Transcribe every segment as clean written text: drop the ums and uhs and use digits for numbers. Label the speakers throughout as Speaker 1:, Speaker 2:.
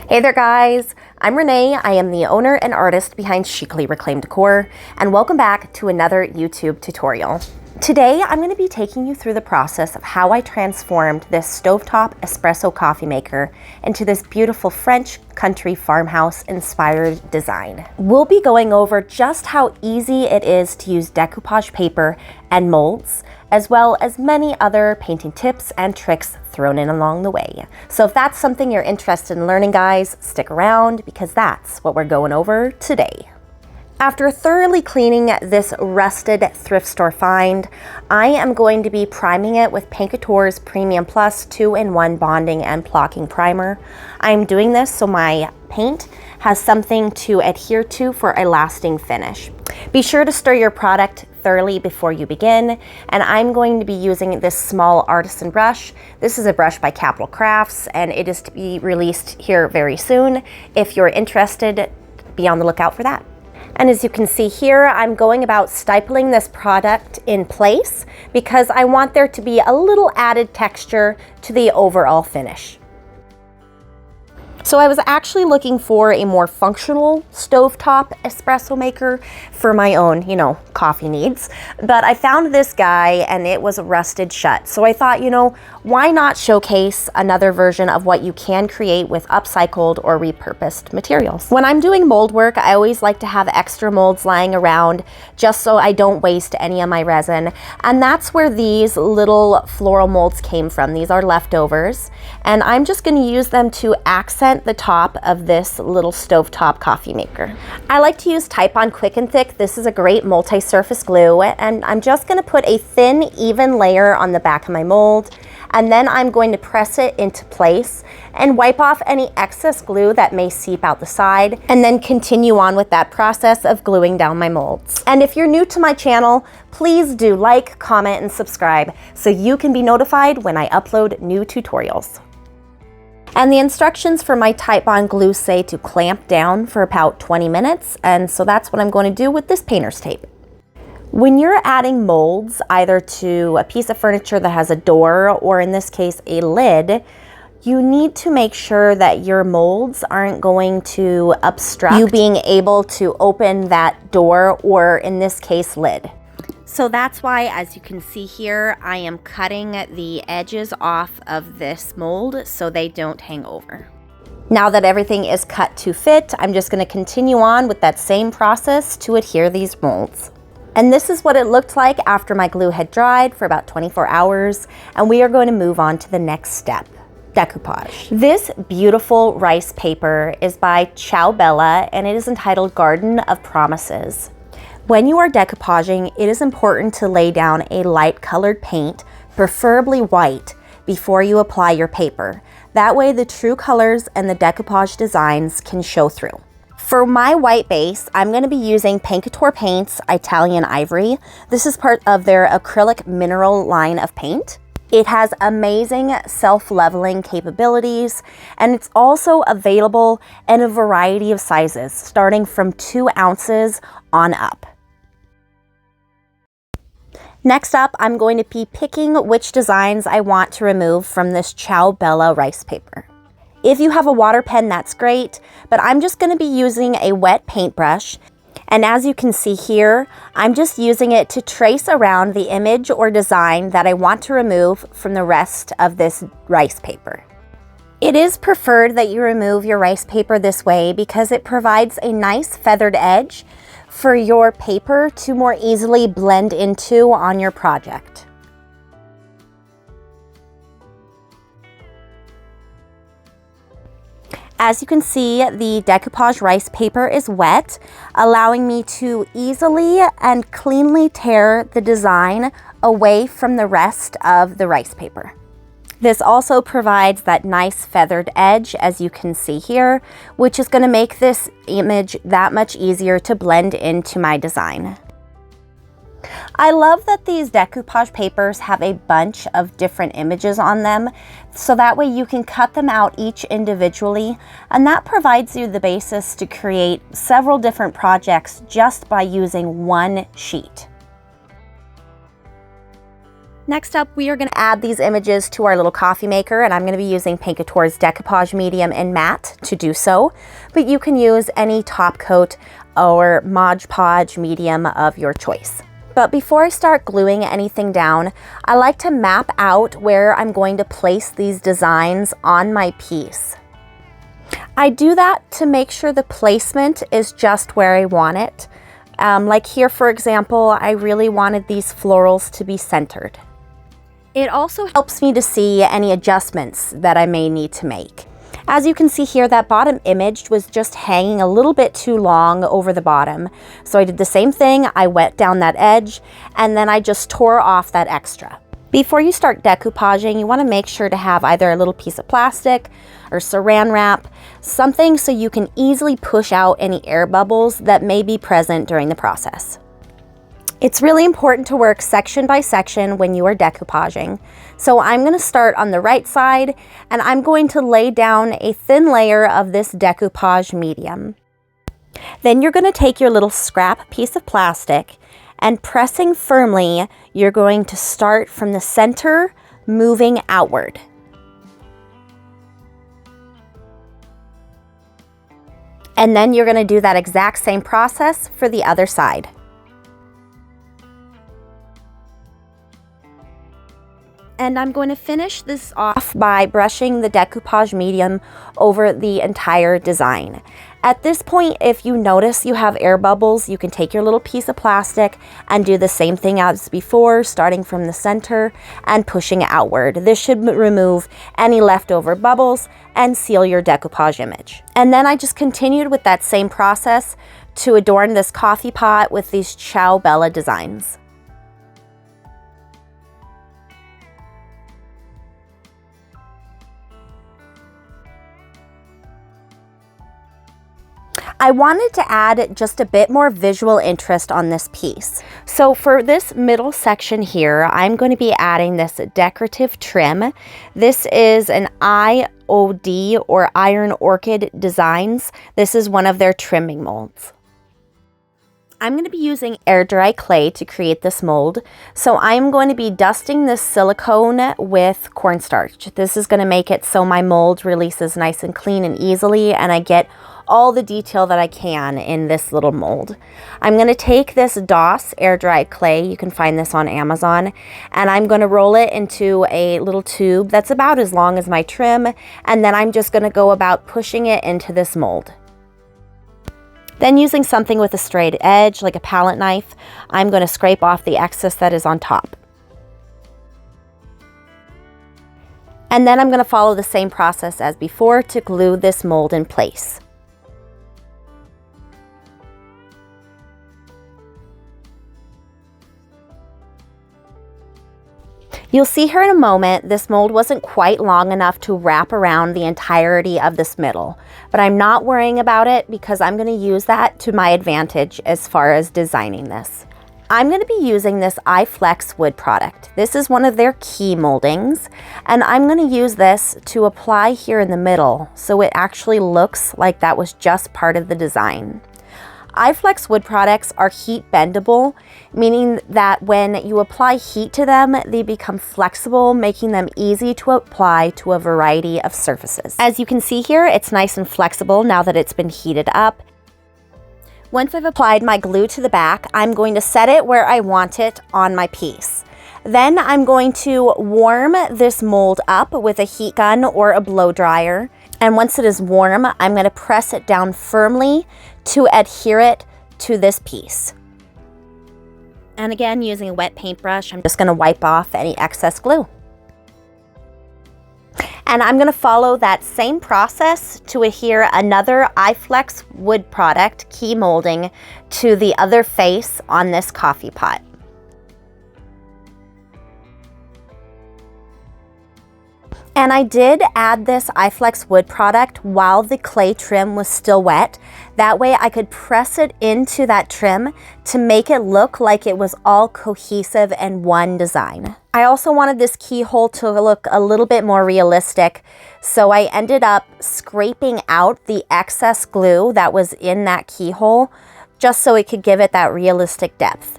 Speaker 1: Hey there guys, I'm Renee. I am the owner and artist behind Chicly Reclaimed Decor, and welcome back to another YouTube tutorial. Today I'm going to be taking you through the process of how I transformed this stovetop espresso coffee maker into this beautiful French Country Farmhouse inspired design. We'll be going over just how easy it is to use decoupage paper and molds, as well as many other painting tips and tricks thrown in along the way. So if that's something you're interested in learning, guys, stick around because that's what we're going over today. After thoroughly cleaning this rusted thrift store find, I am going to be priming it with Paint Couture's Premium Plus 2-in-1 Bonding and Blocking Primer. I'm doing this so my paint has something to adhere to for a lasting finish. Be sure to stir your product thoroughly before you begin, and I'm going to be using this small artisan brush. This is a brush by Capital Crafts, and it is to be released here very soon. If you're interested, be on the lookout for that. And as you can see here, I'm going about stippling this product in place because I want there to be a little added texture to the overall finish. So I was actually looking for a more functional stovetop espresso maker for my own, coffee needs. But I found this guy and it was rusted shut. So I thought, why not showcase another version of what you can create with upcycled or repurposed materials? When I'm doing mold work, I always like to have extra molds lying around just so I don't waste any of my resin. And that's where these little floral molds came from. These are leftovers. And I'm just going to use them to accent the top of this little stovetop coffee maker. I like to use Type-On Quick and Thick. This is a great multi-surface glue, and I'm just going to put a thin, even layer on the back of my mold, and then I'm going to press it into place and wipe off any excess glue that may seep out the side, and then continue on with that process of gluing down my molds. And if you're new to my channel, please do like, comment, and subscribe so you can be notified when I upload new tutorials. And the instructions for my Type-On glue say to clamp down for about 20 minutes, and so that's what I'm going to do with this painter's tape. When you're adding molds, either to a piece of furniture that has a door, or in this case, a lid, you need to make sure that your molds aren't going to obstruct you being able to open that door, or in this case, lid. So that's why, as you can see here, I am cutting the edges off of this mold so they don't hang over. Now that everything is cut to fit, I'm just going to continue on with that same process to adhere these molds. And this is what it looked like after my glue had dried for about 24 hours, and we are going to move on to the next step. Decoupage. This beautiful rice paper is by Ciao Bella, and it is entitled Garden of Promises. When you are decoupaging, it is important to lay down a light colored paint, preferably white, before you apply your paper. That way the true colors and the decoupage designs can show through. For my white base, I'm going to be using Paint Couture Paint's Italian Ivory. This is part of their acrylic mineral line of paint. It has amazing self-leveling capabilities, and it's also available in a variety of sizes, starting from 2 ounces on up. Next up, I'm going to be picking which designs I want to remove from this Ciao Bella rice paper. If you have a water pen, that's great, but I'm just going to be using a wet paintbrush. And as you can see here, I'm just using it to trace around the image or design that I want to remove from the rest of this rice paper. It is preferred that you remove your rice paper this way because it provides a nice feathered edge for your paper to more easily blend into on your project. As you can see, the decoupage rice paper is wet, allowing me to easily and cleanly tear the design away from the rest of the rice paper. This also provides that nice feathered edge, as you can see here, which is going to make this image that much easier to blend into my design. I love that these decoupage papers have a bunch of different images on them, so that way you can cut them out each individually, and that provides you the basis to create several different projects just by using one sheet. Next up, we are going to add these images to our little coffee maker, and I'm going to be using Paint Couture's Decoupage Medium in Matte to do so, but you can use any top coat or Mod Podge medium of your choice. But before I start gluing anything down, I like to map out where I'm going to place these designs on my piece. I do that to make sure the placement is just where I want it. Like here, for example, I really wanted these florals to be centered. It also helps me to see any adjustments that I may need to make. As you can see here, that bottom image was just hanging a little bit too long over the bottom. So I did the same thing. I wet down that edge and then I just tore off that extra. Before you start decoupaging, you want to make sure to have either a little piece of plastic or saran wrap, something so you can easily push out any air bubbles that may be present during the process. It's really important to work section by section when you are decoupaging. So I'm going to start on the right side and I'm going to lay down a thin layer of this decoupage medium. Then you're going to take your little scrap piece of plastic and pressing firmly, you're going to start from the center, moving outward. And then you're going to do that exact same process for the other side. And I'm going to finish this off by brushing the decoupage medium over the entire design. At this point, if you notice you have air bubbles, you can take your little piece of plastic and do the same thing as before, starting from the center and pushing outward. This should remove any leftover bubbles and seal your decoupage image. And then I just continued with that same process to adorn this coffee pot with these Ciao Bella designs. I wanted to add just a bit more visual interest on this piece. So for this middle section here, I'm going to be adding this decorative trim. This is an IOD or Iron Orchid Designs. This is one of their trimming molds. I'm going to be using air dry clay to create this mold. So I'm going to be dusting this silicone with cornstarch. This is going to make it so my mold releases nice and clean and easily, and I get all the detail that I can in this little mold. I'm going to take this DOS air dried clay, you can find this on Amazon, and I'm going to roll it into a little tube that's about as long as my trim, and then I'm just going to go about pushing it into this mold. Then using something with a straight edge, like a palette knife, I'm going to scrape off the excess that is on top. And then I'm going to follow the same process as before to glue this mold in place. You'll see here in a moment, this mold wasn't quite long enough to wrap around the entirety of this middle, but I'm not worrying about it because I'm going to use that to my advantage as far as designing this. I'm going to be using this iFlex wood product. This is one of their key moldings, and I'm going to use this to apply here in the middle so it actually looks like that was just part of the design. iFlex wood products are heat bendable, meaning that when you apply heat to them, they become flexible, making them easy to apply to a variety of surfaces. As you can see here, it's nice and flexible now that it's been heated up. Once I've applied my glue to the back, I'm going to set it where I want it on my piece. Then I'm going to warm this mold up with a heat gun or a blow dryer. And once it is warm, I'm going to press it down firmly to adhere it to this piece. And again, using a wet paintbrush, I'm just going to wipe off any excess glue. And I'm going to follow that same process to adhere another iFlex wood product, key molding, to the other face on this coffee pot. And I did add this iFlex wood product while the clay trim was still wet. That way I could press it into that trim to make it look like it was all cohesive and one design. I also wanted this keyhole to look a little bit more realistic, so I ended up scraping out the excess glue that was in that keyhole just so it could give it that realistic depth.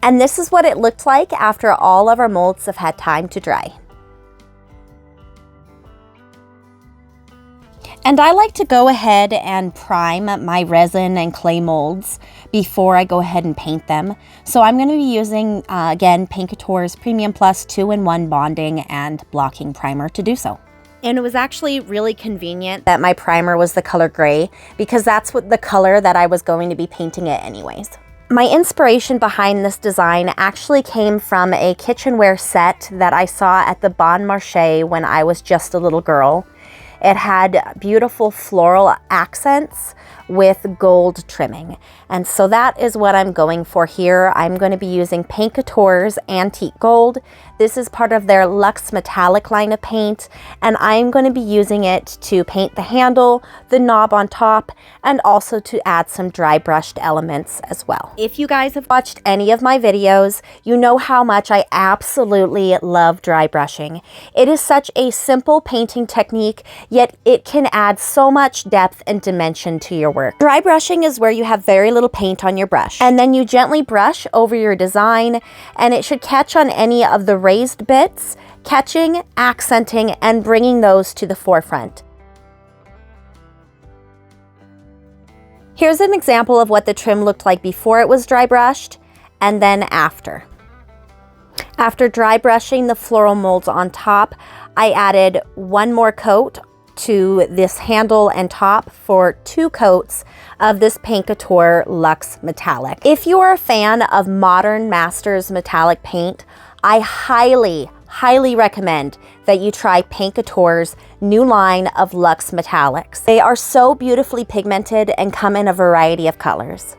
Speaker 1: And this is what it looked like after all of our molds have had time to dry. And I like to go ahead and prime my resin and clay molds before I go ahead and paint them. So I'm going to be using, again, Paint Couture's Premium Plus 2-in-1 bonding and blocking primer to do so. And it was actually really convenient that my primer was the color gray, because that's what the color that I was going to be painting it anyways. My inspiration behind this design actually came from a kitchenware set that I saw at the Bon Marché when I was just a little girl. It had beautiful floral accents with gold trimming. And so that is what I'm going for here. I'm going to be using Paint Couture's Antique Gold. This is part of their Luxe Metallic line of paint, and I'm going to be using it to paint the handle, the knob on top, and also to add some dry brushed elements as well. If you guys have watched any of my videos, you know how much I absolutely love dry brushing. It is such a simple painting technique, yet it can add so much depth and dimension to your work. Dry brushing is where you have very little paint on your brush, and then you gently brush over your design, and it should catch on any of the raised bits, catching, accenting, and bringing those to the forefront. Here's an example of what the trim looked like before it was dry brushed, and then after. After dry brushing the floral molds on top, I added one more coat to this handle and top for 2 coats of this Paint Couture Luxe Metallic. If you are a fan of Modern Masters metallic paint, I highly recommend that you try Paint Couture's new line of Luxe Metallics. They are so beautifully pigmented and come in a variety of colors.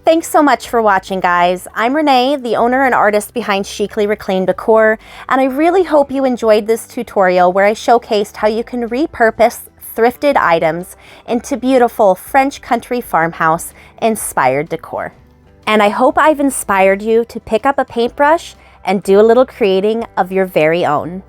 Speaker 1: Thanks so much for watching, guys. I'm Renee, the owner and artist behind Chicly Reclaimed Decor, and I really hope you enjoyed this tutorial where I showcased how you can repurpose thrifted items into beautiful French Country Farmhouse inspired decor. And I hope I've inspired you to pick up a paintbrush and do a little creating of your very own.